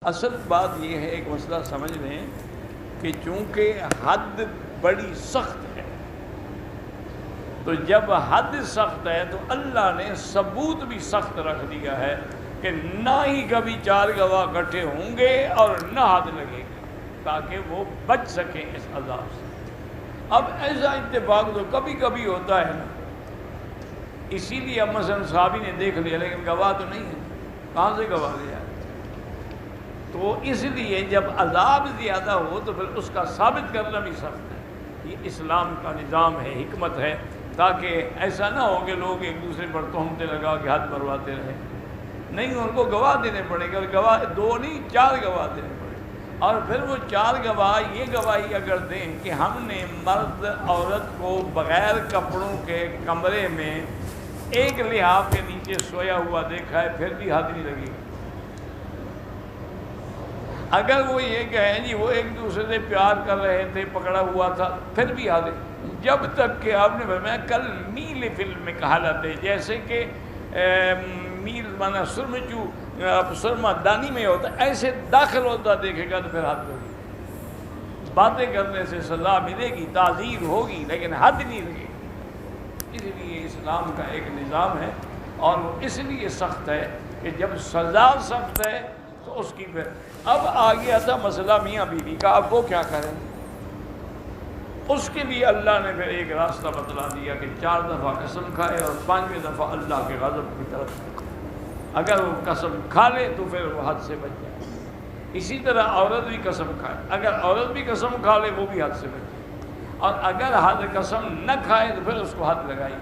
اصل بات یہ ہے، ایک مسئلہ سمجھ لیں کہ چونکہ حد بڑی سخت ہے، تو جب حد سخت ہے تو اللہ نے ثبوت بھی سخت رکھ دیا ہے کہ نہ ہی کبھی چار گواہ اکٹھے ہوں گے اور نہ حد لگے گی، تاکہ وہ بچ سکیں اس عذاب سے۔ اب ایسا اتفاق تو کبھی کبھی ہوتا ہے نا، اسی لیے اب مثلا صحابی نے دیکھ لیا لیکن گواہ تو نہیں ہے، کہاں سے گواہ لیا؟ تو اس لیے جب عذاب زیادہ ہو تو پھر اس کا ثابت کرنا بھی سخت ہے۔ یہ اسلام کا نظام ہے، حکمت ہے، تاکہ ایسا نہ ہو کہ لوگ ایک دوسرے پر تہمتیں لگا کے حد مرواتے رہیں۔ نہیں، ان کو گواہ دینے پڑے گا، گواہ دو نہیں چار گواہ دینے پڑے گا، اور پھر وہ چار گواہ یہ گواہی اگر دیں کہ ہم نے مرد عورت کو بغیر کپڑوں کے کمرے میں ایک لحاف کے نیچے سویا ہوا دیکھا ہے، پھر بھی حد نہیں لگے گی۔ اگر وہ یہ کہیں جی وہ ایک دوسرے سے پیار کر رہے تھے، پکڑا ہوا تھا، پھر بھی حد، جب تک کہ آپ نے فرمایا کل میل فلم میں کہالت ہے، جیسے کہ میل مانا سرمچو سرما دانی میں ہوتا ہے، ایسے داخل ہوتا دیکھے گا تو پھر حد ہوگی۔ باتیں کرنے سے سزا ملے گی، تعزیر ہوگی، لیکن حد نہیں لگے گی۔ اس لیے اسلام کا ایک نظام ہے، اور وہ اس لیے سخت ہے کہ جب سزا سخت ہے تو اس کی پھر اب آ گیا تھا مسئلہ میاں بیوی کا، اب وہ کیا کریں؟ اس کے لیے اللہ نے پھر ایک راستہ بتلا دیا کہ 4 دفعہ قسم کھائے اور 5ویں دفعہ اللہ کے غضب کی طرف، اگر وہ قسم کھا لے تو پھر وہ حد سے بچ جائے۔ اسی طرح عورت بھی قسم کھائے، اگر عورت بھی قسم کھا لے وہ بھی حد سے بچ جائے، اور اگر حد قسم نہ کھائے تو پھر اس کو حد لگائی۔